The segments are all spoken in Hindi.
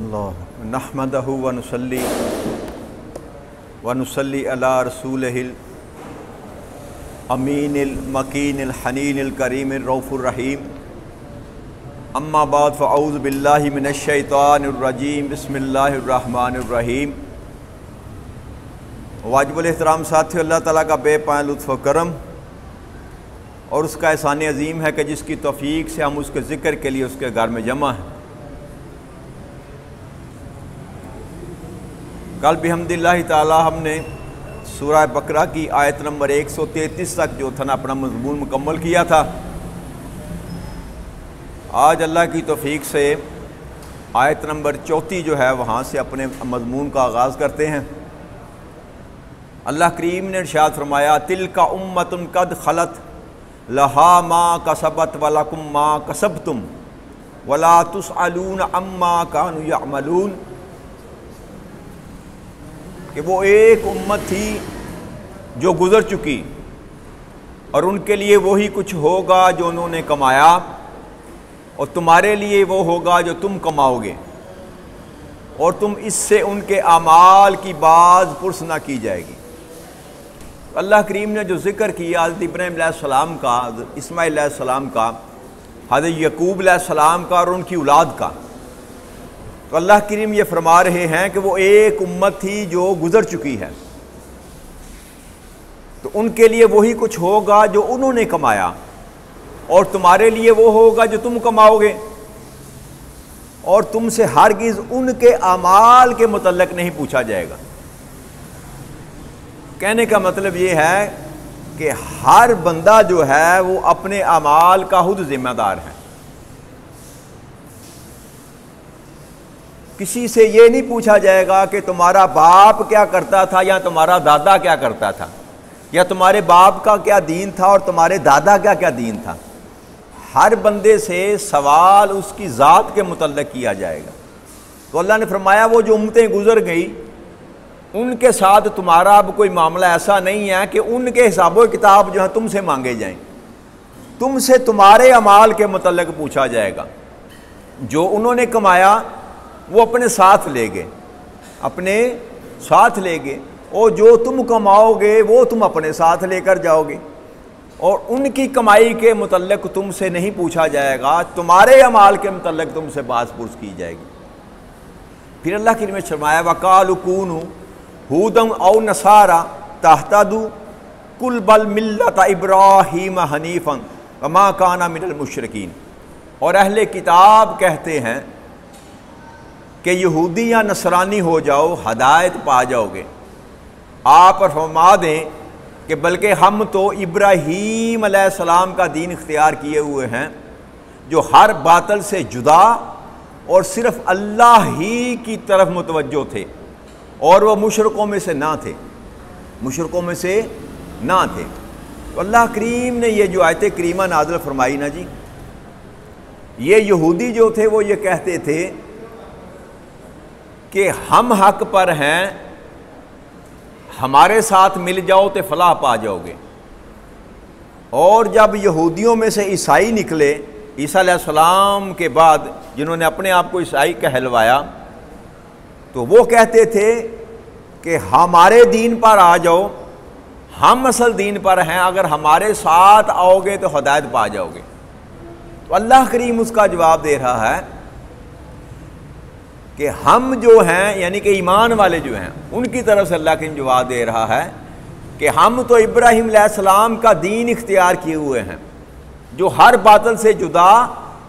नहमदहु व नुसल्ली अला रसूलिहिल अमीनिल मकीनिल हनीनिल करीमिर रऊफुर रहीम। अम्मा बाद फ़अऊज़ु बिल्लाहि मिनश शैतानिर रजीम। बिस्मिल्लाहिर रहमानिर रहीम। वाजिबुल एहतराम साथियों, अल्लाह ताला का बेपनाह लुत्फ़ व करम और उसका एहसान अज़ीम है कि जिसकी तौफ़ीक से हम उसके ज़िक्र के लिए उसके घर में जमा हैं। कल बिहम्दिल्लाहि ताला हमने सूरह बकरा की आयत नंबर 133 तक जो था ना अपना मज़मून मुकम्मल किया था। आज अल्लाह की तौफ़ीक से आयत नंबर 34 जो है वहाँ से अपने मज़मून का आगाज़ करते हैं। अल्लाह करीम ने इरशाद फरमाया, तिलका उम्मतुन कद खलत लहा मा कसबत वलकुम मा कसबतुम वला तुसअलून अम्मा कानू यअमलून। कि वो एक उम्मत थी जो गुज़र चुकी और उनके लिए वही कुछ होगा जो उन्होंने कमाया और तुम्हारे लिए वो होगा जो तुम कमाओगे और तुम इससे उनके आमाल की बाज़ पुरस ना की जाएगी। अल्लाह करीम ने जो ज़िक्र किया हज़रत इब्राहीम अलैहिस्सलाम का, इस्माईल अलैहिस्सलाम का, हज़रत यकूब अलैहिस्सलाम का और उनकी औलाद का, तो अल्लाह करीम ये फरमा रहे हैं कि वो एक उम्मत थी जो गुज़र चुकी है, तो उनके लिए वही कुछ होगा जो उन्होंने कमाया और तुम्हारे लिए वो होगा जो तुम कमाओगे और तुमसे हरगिज़ उनके अमाल के मुतल्लिक़ नहीं पूछा जाएगा। कहने का मतलब ये है कि हर बंदा जो है वो अपने अमाल का खुद ज़िम्मेदार है। किसी से ये नहीं पूछा जाएगा कि तुम्हारा बाप क्या करता था या तुम्हारा दादा क्या करता था या तुम्हारे बाप का क्या दीन था और तुम्हारे दादा का क्या दीन था। हर बंदे से सवाल उसकी ज़ात के मुतल्लिक़ किया जाएगा। तो अल्लाह ने फरमाया वो जो उम्मतें गुज़र गई उनके साथ तुम्हारा अब कोई मामला ऐसा नहीं है कि उनके हिसाबो किताब जो है तुमसे मांगे जाएं। तुमसे तुम्हारे अमाल के मुतल्लिक़ पूछा जाएगा। जो उन्होंने कमाया वो अपने साथ ले गए, अपने साथ ले गए, और जो तुम कमाओगे वो तुम अपने साथ लेकर जाओगे और उनकी कमाई के मुतल्लिक़ तुमसे नहीं पूछा जाएगा। तुम्हारे अमाल के मुतल्लिक़ तुमसे बात पुरस की जाएगी। फिर अल्लाह की ने फरमाया, वक़ालू कूनू हुदम औ नसारा तहतदू कुल बल मिल्लत इब्राहीम हनीफ़न वमा काना मिनल मुशरिकीन। और अहले किताब कहते हैं कि यहूदी या नसरानी हो जाओ, हदायत पा जाओगे। आप फरमा दें कि बल्कि हम तो इब्राहीम अलैहिस्सलाम का दीन इख्तियार किए हुए हैं जो हर बातिल से जुदा और सिर्फ अल्लाह ही की तरफ मुतवज्जो थे और वह मुशरिकों में से ना थे, मुशरिकों में से ना थे। तो अल्लाह करीम ने ये जो आयत करीमा नाज़िल फरमाई ना जी, ये यहूदी जो थे वो ये कहते थे कि हम हक पर हैं, हमारे साथ मिल जाओ तो फलाह पा जाओगे। और जब यहूदियों में से ईसाई निकले, ईसा अलैहिस्सलाम के बाद जिन्होंने अपने आप को ईसाई कहलवाया, तो वो कहते थे कि हमारे दीन पर आ जाओ, हम असल दीन पर हैं, अगर हमारे साथ आओगे तो हदायत पा जाओगे। तो अल्लाह करीम उसका जवाब दे रहा है कि हम जो हैं यानी कि ईमान वाले जो हैं उनकी तरफ से अल्लाह करीम जवाब दे रहा है कि हम तो इब्राहीम अलैहिस्सलाम का दीन इख्तियार किए हुए हैं जो हर बातिल से जुदा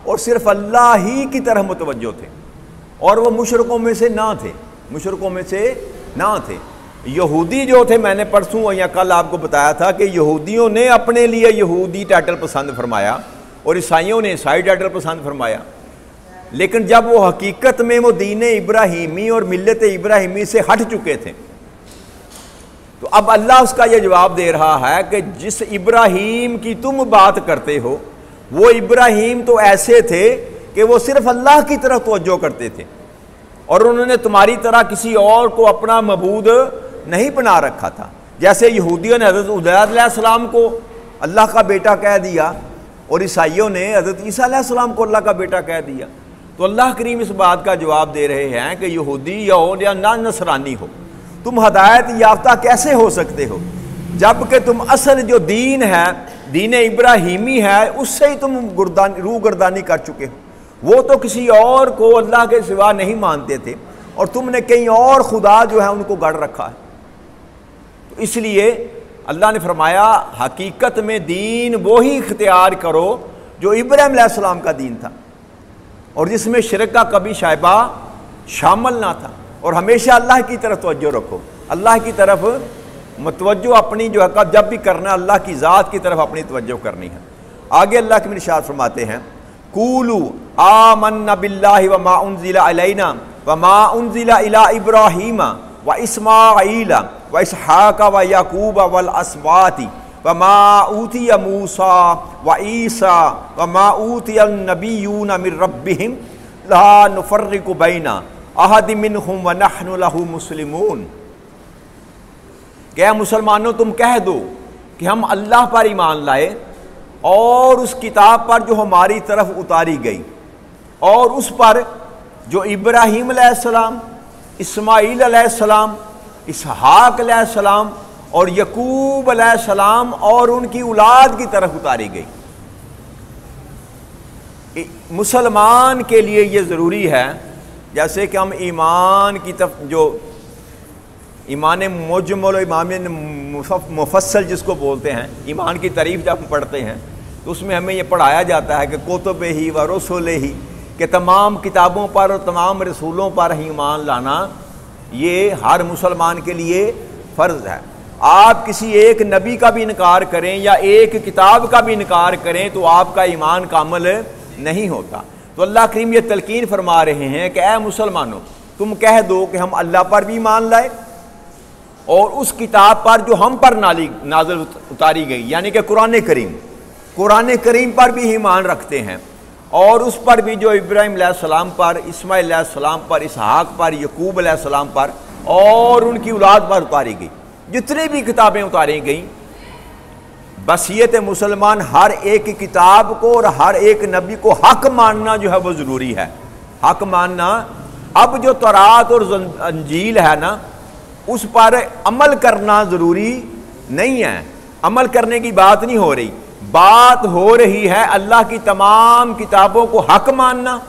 और सिर्फ अल्लाह ही की तरफ मुतवज्जो थे और वो मुशरिकों में से ना थे, मुशरिकों में से ना थे। यहूदी जो थे, मैंने परसों या कल आपको बताया था कि यहूदियों ने अपने लिए यहूदी टाइटल पसंद फरमाया और ईसाइयों ने ईसाई टाइटल पसंद फरमाया, लेकिन जब वो हकीकत में वो दीन इब्राहीमी और मिल्लत इब्राहीमी से हट चुके थे तो अब अल्लाह उसका ये जवाब दे रहा है कि जिस इब्राहीम की तुम बात करते हो वो इब्राहीम तो ऐसे थे कि वो सिर्फ अल्लाह की तरफ तवज्जो करते थे और उन्होंने तुम्हारी तरह किसी और को अपना मबूद नहीं बना रखा था। जैसे यहूदियों ने हज़रत उज़ैर अलैहिस्सलाम को अल्लाह का बेटा कह दिया और ईसाइयों ने हज़रत ईसा अलैहिस्सलाम को अल्लाह का बेटा कह दिया। तो अल्लाह करीम इस बात का जवाब दे रहे हैं कि यहूदी या हो या ना नसरानी हो, तुम हदायत याफ्ता कैसे हो सकते हो जबकि तुम असल जो दीन है, दीन इब्राहीमी है, उससे ही तुम रूह गर्दानी कर चुके हो। वो तो किसी और को अल्लाह के सिवा नहीं मानते थे और तुमने कहीं और खुदा जो है उनको गढ़ रखा है। तो इसलिए अल्लाह ने फरमाया हकीकत में दीन वो ही इख्तियार करो जो इब्राहीम अलैहिस्सलाम का दीन था और जिसमें शिरक का कभी शायबा शामिल ना था। और हमेशा अल्लाह की तरफ तवज्जो रखो, अल्लाह की तरफ मतवज्जो अपनी जो है जब भी करना अल्लाह की ज़ात की तरफ अपनी तवज्जो करनी है। आगे अल्लाह के इरशाद फरमाते हैं कूलू आमन्ना बिल्लाहि व मा उन्ज़िला अलैना व मा उन्ज़िला इला इब्राहीम व इस्माईला व इसहाक़ व याकूब वल अस्बाती व मा ऊतिया मूसा व ईसा व मा ऊतिया नबिय्यून मिन रब्बिहिम ला नुफ़र्रिक़ु बैना अहदिम मिनहुम व नहनु लहु मुस्लिमून। क्या मुसलमानों तुम कह दो कि हम अल्लाह पर ईमान लाए और उस किताब पर जो हमारी तरफ उतारी गई और उस पर जो इब्राहीम अलैहिस्सलाम, इस्माईल अलैहिस्सलाम, इसहाक अलैहिस्सलाम और यकूब अलैहिस्सलाम और उनकी औलाद की तरफ उतारी गई। मुसलमान के लिए ये ज़रूरी है जैसे कि हम ईमान की जो ईमान मुजमल और ईमान मुफस्सल जिसको बोलते हैं, ईमान की तारीफ़ जब हम पढ़ते हैं तो उसमें हमें यह पढ़ाया जाता है कि कुतुब ही व रसूल ही कि तमाम किताबों पर और तमाम रसूलों पर ही ईमान लाना ये हर मुसलमान के लिए फ़र्ज़ है। आप किसी एक नबी का भी इनकार करें या एक किताब का भी इनकार करें तो आपका ईमान कामिल नहीं होता। तो अल्लाह करीम ये तलकीन फरमा रहे हैं कि ऐ मुसलमानों तुम कह दो कि हम अल्लाह पर भी ईमान लाए और उस किताब पर जो हम पर नाज़िल उतारी गई यानी कि कुरान करीम पर भी ईमान रखते हैं और उस पर भी जो इब्राहीम अलैहिस्सलाम पर, इस्माईल अलैहिस्सलाम पर, इसहाक पर, यकूब अलैहिस्सलाम पर और उनकी औलाद पर उतारी गई। जितनी भी किताबें उतारी गई बसियत मुसलमान हर एक किताब को और हर एक नबी को हक मानना जो है वो ज़रूरी है, हक मानना। अब जो तौरात और इंजील है ना उस पर अमल करना ज़रूरी नहीं है, अमल करने की बात नहीं हो रही, बात हो रही है अल्लाह की तमाम किताबों को हक मानना,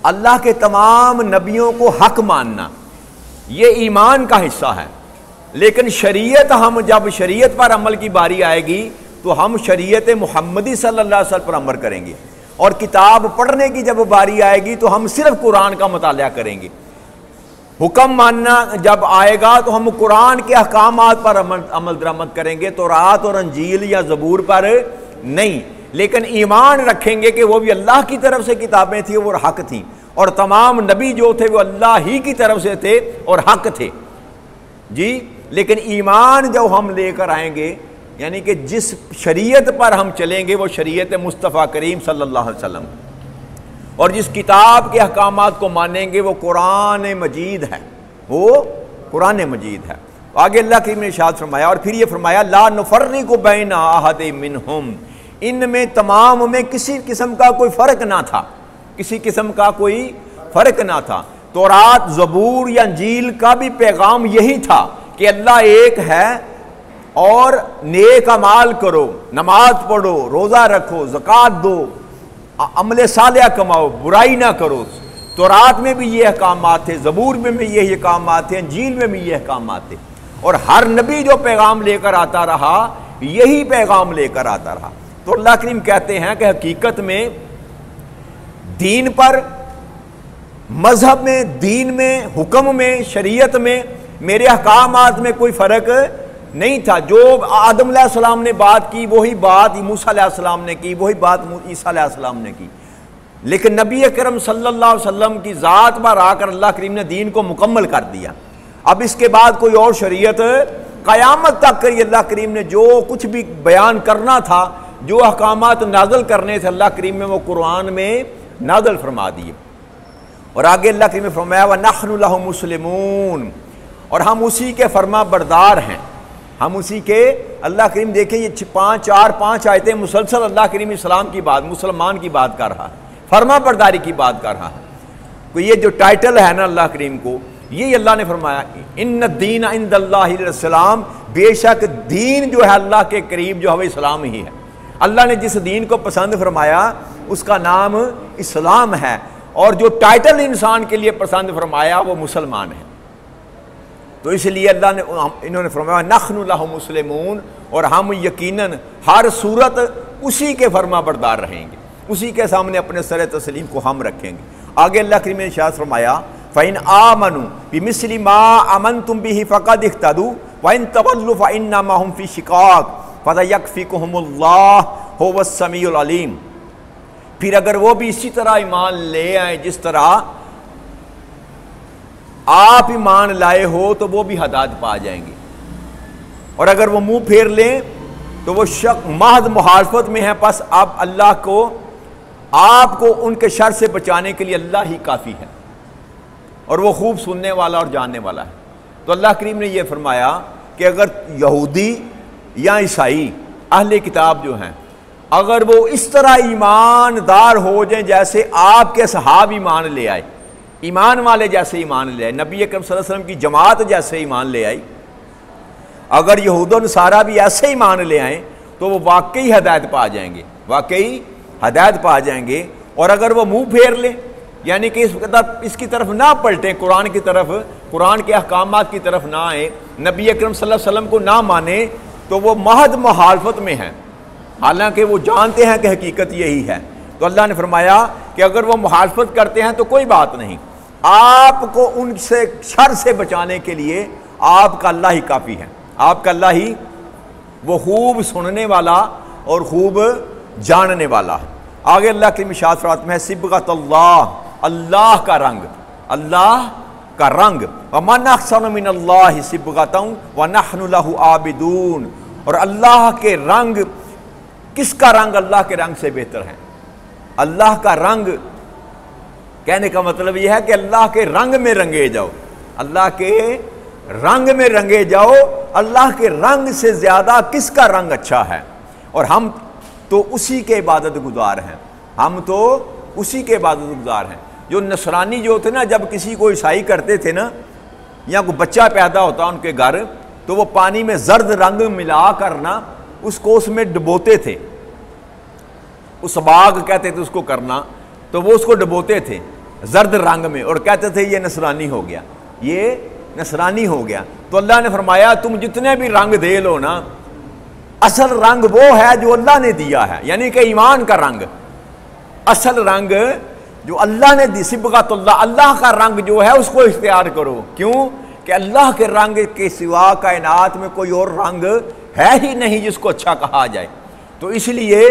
अल्लाह के तमाम नबियों को हक मानना, ये ईमान का हिस्सा है। लेकिन शरीयत, हम जब शरीयत पर अमल की बारी आएगी तो हम शरीयत मुहम्मदी सल्लल्लाहु अलैहि वसल्लम पर अमल करेंगे और किताब पढ़ने की जब बारी आएगी तो हम सिर्फ कुरान का मुताला करेंगे। हुक्म मानना जब आएगा तो हम कुरान के अहकामात पर अमल दरामद करेंगे, तौरात और अंजील या ज़बूर पर नहीं। लेकिन ईमान रखेंगे कि वो भी अल्लाह की तरफ से किताबें थी, वो हक थी और तमाम नबी जो थे वो अल्लाह ही की तरफ से थे और हक थे जी। लेकिन ईमान जब हम लेकर आएंगे यानी कि जिस शरीयत पर हम चलेंगे वो शरीयत मुस्तफ़ा करीम सल्लल्लाहु अलैहि वसल्लम और जिस किताब के अहकामात को मानेंगे वो कुरान मजीद है, वो कुरान मजीद है। आगे अल्लाह करीम ने इरशाद फरमाया और फिर ये फरमाया ला नुफ़र्रिक़ु बैना अहदिम मिनहुम, इनमें तमाम में किसी किस्म का कोई फ़र्क ना था, किसी किस्म का कोई फ़र्क ना था। तौरात, ज़बूर या इंजील का भी पैगाम यही था कि अल्लाह एक है और नेक अमाल करो, नमाज पढ़ो, रोज़ा रखो, ज़कात दो, अमले सालिया कमाओ, बुराई ना करो। तौरात में भी ये अहकामात थे, ज़बूर में भी ये अहकामात थे, इंजील में भी ये अहकामात थे और हर नबी जो पैगाम लेकर आता रहा यही पैगाम लेकर आता रहा। तो अल्लाह करीम कहते हैं कि हकीकत में दीन पर, मजहब में, दीन में, हुक्म में, शरीयत में, मेरे अहकामात में कोई फ़र्क नहीं था। जो आदम अलैहिस्सलाम ने बात की वही बात मूसा अलैहिस्सलाम ने की, वही बात ईसा अलैहिस्सलाम ने की। लेकिन नबी अकरम सल्लल्लाहु अलैहि वसल्लम की ज़ात पर आकर अल्लाह करीम ने दीन को मुकम्मल कर दिया। अब इसके बाद कोई और शरीयत क़यामत तक करी अल्लाह करीम ने जो कुछ भी बयान करना था, जो अहकामात नाज़िल करने थे अल्लाह करीम ने वो कुरान में नाज़िल फरमा दिए। और आगे अल्लाह करीम ने फरमाया व नहनु लहु मुस्लिमून, और हम उसी के फरमा बरदार हैं, हम उसी के। अल्लाह करीम देखें ये 5 आयतें मुसलसल अल्लाह करीम इस्लाम की बात, मुसलमान की बात कर रहा है। फर्मा बरदारी की बात कर रहा है। तो ये जो टाइटल है ना अल्लाह करीम को, ये अल्लाह ने फरमाया इन्न दीन इंदल्लाहिल इस्लाम, बेशक दीन जो है अल्लाह के करीब जो है इस्लाम ही है। अल्लाह ने जिस दीन को पसंद फरमाया उसका नाम इस्लाम है, और जो टाइटल इंसान के लिए पसंद फरमाया वो मुसलमान है। तो इसलिए अल्लाह ने इन्होंने फरमाया नख्नु लहु मुस्लिमून, और हम यकीनन हर सूरत उसी के फरमा बरदार रहेंगे, उसी के सामने अपने सर तस्लीम को हम रखेंगे। आगे अल्लाह करीम ने इरशाद फरमाया फ़इन आमनु बिमिस्लि मा आमनतुम बिही फ़क़द इह्तदू व इन तवल्लू फ़इन्नमा हुम फ़ी शिक़ाक़ फ़सयक्फ़िकुहुमुल्लाह हुवस समीउल अलीम। फिर अगर वो भी इसी तरह ईमान ले आए जिस तरह आप ईमान लाए हो तो वो भी हदायत पा जाएंगे, और अगर वो मुंह फेर लें तो वो शक महज मुखालफत में है। बस अब अल्लाह को आपको उनके शर से बचाने के लिए अल्लाह ही काफ़ी है, और वो खूब सुनने वाला और जानने वाला है। तो अल्लाह करीम ने यह फरमाया कि अगर यहूदी या ईसाई अहले किताब जो हैं, अगर वो इस तरह ईमानदार हो जाएं जैसे आपके सहाब ईमान ले आए, ईमान वाले जैसे ईमान ले आए, नबी अकरम सल्लल्लाहु अलैहि वसल्लम की जमात जैसे ईमान ले आई, अगर यहूद और नसारा भी ऐसे ईमान ले आए तो वो वाकई हदायत पा जाएंगे, वाकई हदायत पा जाएंगे। और अगर वो मुंह फेर लें, यानी कि इसकी तरफ ना पलटें, कुरान की तरफ, कुरान के अहकामात की तरफ ना आए, नबी अकरम सल्लल्लाहु अलैहि वसल्लम को ना माने, तो वो महज मुखालफत में हैं, हालांकि वो जानते हैं कि हकीकत यही है। तो अल्लाह ने फरमाया कि अगर वो मुखालफत करते हैं तो कोई बात नहीं, आपको उनसे शर से बचाने के लिए आपका अल्लाह ही काफ़ी है, आपका अल्लाह ही वो खूब सुनने वाला और खूब जानने वाला है। आगे अल्लाह की इरशाद फरमाते हैं सिबगतुल्लाह, अल्लाह का रंग, अल्लाह का रंग, व मन अहसनु मिनल्लाहि सिबगतन व नहनु लहु आबिदून, और अल्लाह के रंग, किसका रंग अल्लाह के रंग से बेहतर है? अल्लाह का रंग कहने का मतलब यह है कि अल्लाह के रंग में रंगे जाओ, अल्लाह के रंग में रंगे जाओ। अल्लाह के रंग से ज्यादा किसका रंग अच्छा है? और हम तो उसी के इबादत गुजार हैं, हम तो उसी के इबादत गुजार हैं। जो नसरानी जो थे ना, जब किसी को ईसाई करते थे ना, या कोई बच्चा पैदा होता उनके घर, तो वो पानी में जर्द रंग मिला कर ना उसको उसमें डुबोते थे, उस बाग कहते थे उसको करना, तो वो उसको डुबोते थे जर्द रंग में, और कहते थे ये नसरानी हो गया, ये नसरानी हो गया। तो अल्लाह ने फरमाया तुम जितने भी रंग दे लो ना, असल रंग वो है जो अल्लाह ने दिया है, यानी कि ईमान का रंग, असल रंग जो अल्लाह ने दी, सिबगतुल्लाह, अल्लाह का रंग जो है उसको इख्तियार करो। क्यों? कि अल्लाह के रंग के सिवा कायनात में कोई और रंग है ही नहीं जिसको अच्छा कहा जाए। तो इसलिए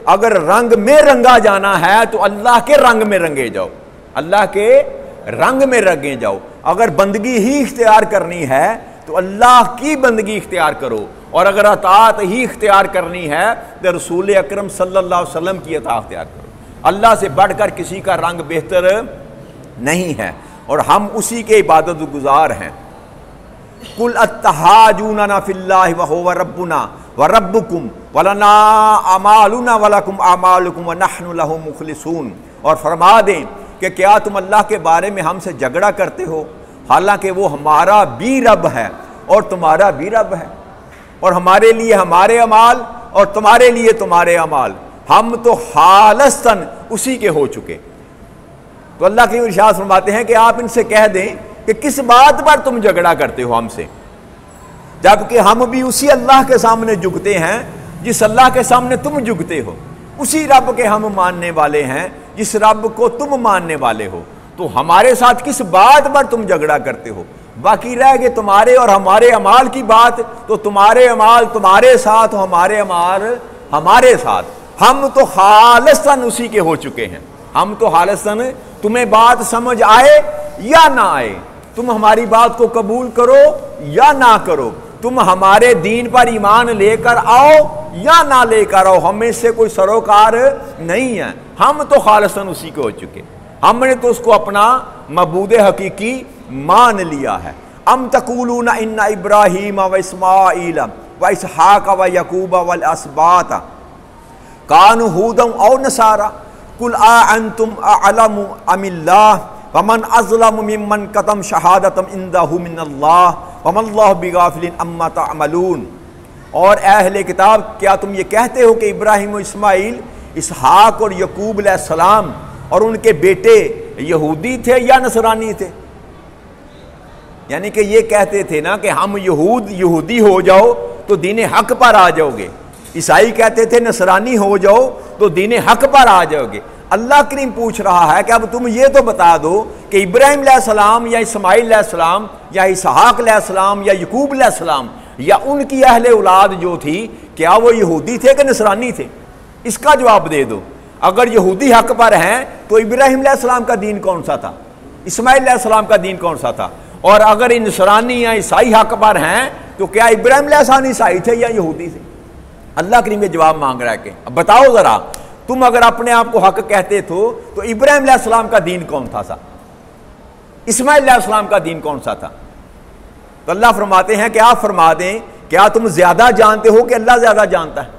अगर रंग में रंगा जाना है तो अल्लाह के रंग में रंगे जाओ, अल्लाह के रंग में रंगे जाओ। अगर बंदगी ही इख्तियार करनी है तो अल्लाह की बंदगी इख्तियार करो, और अगर अतात ही इख्तियार करनी है तो रसूल अकरम सल्लल्लाहु अलैहि वसल्लम की अतात इख्तियार करो। अल्लाह से बढ़कर किसी का रंग बेहतर नहीं है, और हम उसी के इबादत गुजार हैं। कुल अत्तहाजूना फिल्लाहि व हुवा रब्बुना व रब्बुकुम वलना अमालुना वलकुम अमालुकुम व नहनु लहु मुखलिसून। और फरमा दें कि क्या तुम अल्लाह के बारे में हमसे झगड़ा करते हो, हालांकि वो हमारा भी रब है और तुम्हारा भी रब है, और हमारे लिए हमारे अमाल और तुम्हारे लिए तुम्हारे अमाल, हम तो खालिसन उसी के हो चुके। तो अल्लाह के इरशाद फरमाते हैं कि आप इनसे कह दें कि किस बात पर तुम झगड़ा करते हो हमसे, जबकि हम भी उसी अल्लाह के सामने झुकते हैं जिस अल्लाह के सामने तुम झुकते हो, उसी रब के हम मानने वाले हैं जिस रब को तुम मानने वाले हो। तो हमारे साथ किस बात पर तुम झगड़ा करते हो? बाकी रह गए तुम्हारे और हमारे अमाल की बात, तो तुम्हारे अमाल तुम्हारे साथ, हमारे अमाल हमारे साथ, हम तो खालिसन उसी के हो चुके हैं। हम तो खालिसन, तुम्हें बात समझ आए या ना आए, तुम हमारी बात को कबूल करो या ना करो, तुम हमारे दीन पर ईमान लेकर आओ या ना लेकर आओ, हमें से कोई सरोकार नहीं है। हम तो खालिसन उसी के हो चुके, हमने तो उसको अपना मबूद हकीकी मान लिया है। अम तकूलूना इन्ना इब्राहीम व इस्माईल व इसहाक व यकूब व असबात कानू हुदम औ नसारा, कुल आ अंतुम अअलमु अमिल्लाह वमन अज़लमु मिम्मन कतम शहादतम इंदहु मिनल्लाह वमल्लाहु बिगाफिलिन अम्मा तअमलून। और अहले किताब, क्या तुम ये कहते हो कि इब्राहिम और इस्माइल, इसहाक और यकूब अलैहिस्सलाम और उनके बेटे यहूदी थे या नसरानी थे? यानी कि ये कहते थे ना कि हम यहूदी हो जाओ तो दीन हक पर आ जाओगे। ईसाई कहते थे नसरानी हो जाओ तो दीन हक पर आ जाओगे। अल्लाह करीम पूछ रहा है कि अब तुम ये तो बता दो कि इब्राहिम अलैहिस्सलाम या इस्माइल अलैहिस्सलाम या इसहाक अलैहिस्सलाम या यकूब अलैहिस्सलाम या उनकी अहले औलाद जो थी, क्या वो यहूदी थे कि नसरानी थे? इसका जवाब दे दो। अगर यहूदी हक पर हैं तो इब्राहिम अलैहिस्सलाम का दीन कौन सा था, इस्माइल अलैहिस्सलाम का दीन कौन सा था? और अगर इन नसरानी या ईसाई हक पर हैं तो क्या इब्राहिम अलैहिस्सलाम ईसाई थे या यहूदी थे? अल्लाह करीम ये जवाब मांग रहा है कि अब बताओ जरा, तुम अगर अपने आप को हक कहते तो इब्राहिम अलैहिस्सलाम का दीन कौन था, इस्माइल अलैहिस्सलाम का दीन कौन सा था? तो अल्लाह फरमाते हैं कि आप फरमा दें, क्या तुम ज्यादा जानते हो कि अल्लाह ज्यादा जानता है?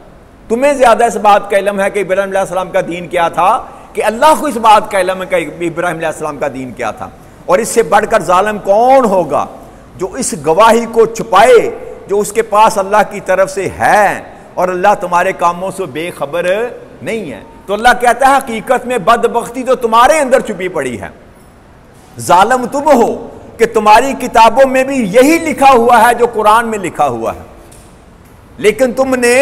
तुम्हें ज्यादा इस बात का इल्म है कि इब्राहिम अलैहिस्सलाम का दीन क्या था, कि अल्लाह को इस बात का इल्म है कि इब्राहिम अलैहिस्सलाम का दीन क्या था? और इससे बढ़कर जालिम कौन होगा जो इस गवाही को छुपाए जो उसके पास अल्लाह की तरफ से है, और अल्लाह तुम्हारे कामों से बेखबर नहीं है। तो अल्लाह कहता है हकीकत में बदबख्ती तो तुम्हारे अंदर छुपी पड़ी है, जालिम तुम हो कि तुम्हारी किताबों में भी यही लिखा हुआ है जो कुरान में लिखा हुआ है, लेकिन तुमने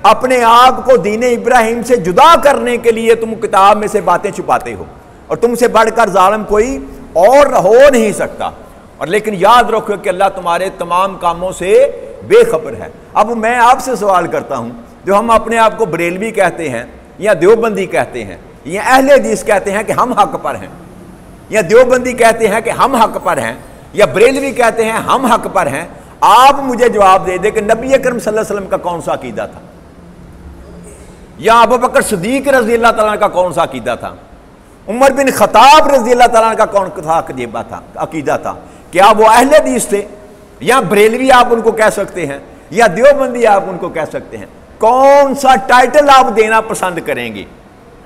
अपने आप को दीन इब्राहिम से जुदा करने के लिए तुम किताब में से बातें छुपाते हो, और तुमसे बढ़कर जालिम कोई और हो नहीं सकता। और लेकिन याद रखो कि अल्लाह तुम्हारे तमाम कामों से बेखबर है। अब मैं आपसे सवाल करता हूं, जो हम अपने आप को बरेलवी कहते हैं या देवबंदी कहते हैं या अहले हदीस कहते हैं कि हम हक पर हैं, या देवबंदी कहते हैं कि हम हक पर हैं, या बरेलवी कहते हैं हम हक पर हैं, आप मुझे जवाब दे दे कि नबी अकरम सल्लल्लाहु अलैहि वसल्लम का कौन सा अकीदा था, या अबू बकर सिद्दीक रज़ी अल्लाह तआला का कौन सा अकीदा था, उमर बिन खत्ताब रज़ी अल्लाह तआला का कौन सा अकीदा था? क्या वो अहले हदीस थे, या बरेलवी आप उनको कह सकते हैं, या देवबंदी आप उनको कह सकते हैं? कौन सा टाइटल आप देना पसंद करेंगे,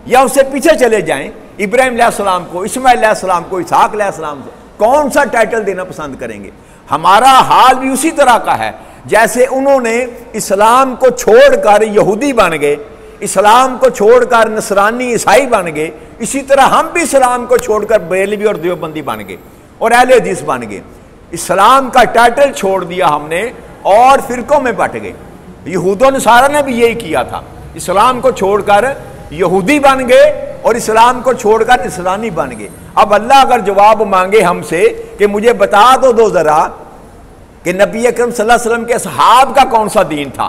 या उससे पीछे चले जाएं, इब्राहिम अलैहिस्सलाम को, इस्माइल अलैहिस्सलाम को, इसहाक अलैहिस्सलाम से कौन सा टाइटल देना पसंद करेंगे? हमारा हाल भी उसी तरह का है जैसे उन्होंने इस्लाम को छोड़कर यहूदी बन गए, इस्लाम को छोड़कर नसरानी ईसाई बन गए, इसी तरह हम भी इस्लाम को छोड़कर बरेलवी और देवबंदी बन गए और अहले हदीस बन गए। इस्लाम का टाइटल छोड़ दिया हमने और फिरकों में बट गए। यहूदों नसारा ने भी यही किया था, इस्लाम को छोड़कर यहूदी बन गए और इस्लाम को छोड़कर इस्लामी बन गए। अब अल्लाह अगर जवाब मांगे हमसे कि मुझे बता दो जरा कि नबी अकरम सल्लल्लाहु अलैहि वसल्लम के सहाब का कौन सा दीन था,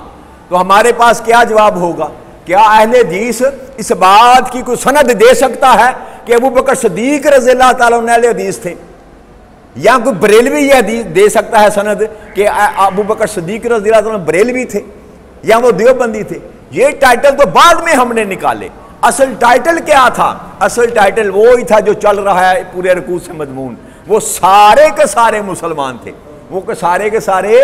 तो हमारे पास क्या जवाब होगा? क्या अहले हदीस इस बात की कोई सनद दे सकता है कि अबू बकर सिद्दीक रज़ी अल्लाह तआला अन्हु अहले हदीस थे, या कोई बरेलवी यह हदीस दे सकता है सनद कि अबू बकर सिद्दीक रज़ी अल्लाह तआला बरेलवी थे या वो देवबंदी थे? ये टाइटल तो बाद में हमने निकाले। असल टाइटल क्या था? असल टाइटल वो ही था जो चल रहा है पूरे रकू से मजमून। वो सारे के सारे मुसलमान थे, वो के सारे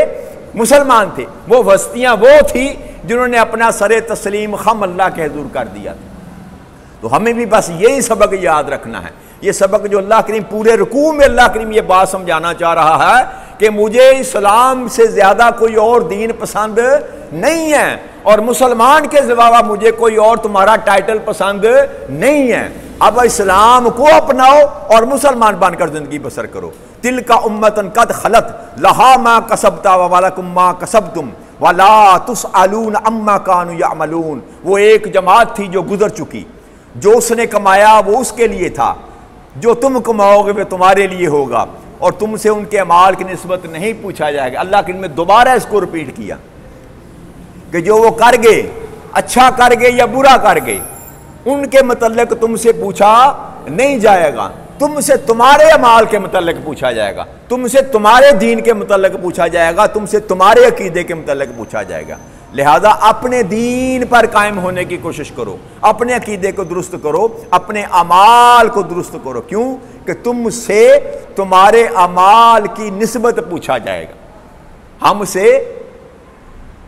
मुसलमान थे। वो बस्तियां वो थी जिन्होंने अपना सरे तस्लीम खम अल्लाह के हुजूर कर दिया था। तो हमें भी बस यही सबक याद रखना है, ये सबक जो अल्लाह करीम पूरे रुकू में अल्लाह करीम ये बात समझाना चाह रहा है कि मुझे इस्लाम से ज्यादा कोई और दीन पसंद नहीं है, और मुसलमान के अलावा मुझे कोई और तुम्हारा टाइटल पसंद नहीं है। अब इस्लाम को अपनाओ और मुसलमान बनकर जिंदगी बसर करो। तिल का उम्मतन कद खलत लहा मा कसबता वलकुम मा कसबतुम वला तुसअलून अम्मा कानू यामलून। वो एक जमात थी जो गुजर चुकी, जो उसने कमाया वो उसके लिए था, जो तुम कमाओगे वो तुम्हारे लिए होगा, और तुमसे उनके अमाल की निस्बत नहीं पूछा जाएगा। अल्लाह के ने दोबारा इसको रिपीट किया कि जो वो कर गए, अच्छा कर गए या बुरा कर गए, उनके मतलब तुमसे पूछा नहीं जाएगा, तुमसे तुम्हारे अमाल के मतलब पूछा जाएगा, तुमसे तुम्हारे दीन के मतलब पूछा जाएगा, तुमसे तुम्हारे अकीदे के मतलब पूछा जाएगा। लिहाजा अपने दीन पर कायम होने की कोशिश करो, अपने अकीदे को दुरुस्त करो, अपने अमाल को दुरुस्त करो। क्यों? कि तुमसे तुम्हारे अमाल की निस्बत पूछा जाएगा, हमसे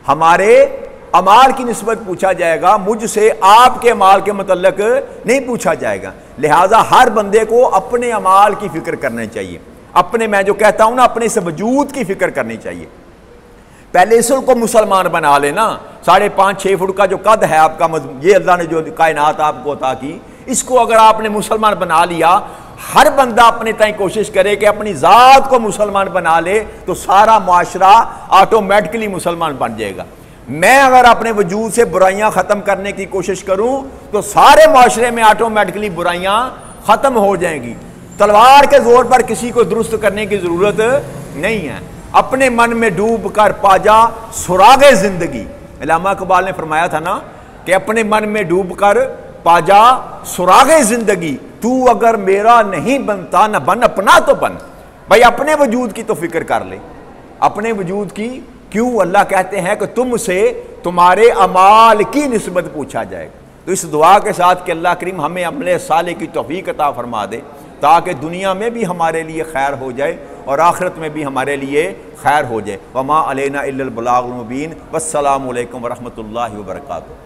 हमारे अमाल की निस्बत पूछा जाएगा, मुझसे आपके अमाल के मतलब नहीं पूछा जाएगा। लिहाजा हर बंदे को अपने अमाल की फिक्र करनी चाहिए, अपने, मैं जो कहता हूं ना, अपने इस वजूद की फिक्र करनी चाहिए। पहले इसको मुसलमान बना लेना। 5.5-6 फुट का जो कद है आपका, ये अल्लाह ने जो कायनात आपको अता की, इसको अगर आपने मुसलमान बना लिया, हर बंदा अपने ताई कोशिश करे कि अपनी ज़ात को मुसलमान बना ले, तो सारा माशरा ऑटोमेटिकली मुसलमान बन जाएगा। मैं अगर अपने वजूद से बुराइयां ख़त्म करने की कोशिश करूं तो सारे माशरे में ऑटोमेटिकली बुराइयां ख़त्म हो जाएंगी। तलवार के जोर पर किसी को दुरुस्त करने की ज़रूरत नहीं है। अपने मन में डूब कर पाजा सुरागे ज़िंदगी, अल्लामा इकबाल ने फरमाया था ना कि अपने मन में डूब कर पाजा सुरागे ज़िंदगी, तू अगर मेरा नहीं बनता न बन अपना तो बन। भाई अपने वजूद की तो फिक्र कर ले, अपने वजूद की क्यों? अल्लाह कहते हैं कि तुमसे तुम्हारे अमाल की निस्बत पूछा जाएगा। तो इस दुआ के साथ कि अल्लाह करीम हमें अमले साले की तौफीक अता फरमा दे, ताकि दुनिया में भी हमारे लिए खैर हो जाए और आखिरत में भी हमारे लिए खैर हो जाए। वमा अलैना इल्लल बलागुल मुबीन। वस्सलामु अलैकुम वरहमतुल्लाहि वबरकातुहू।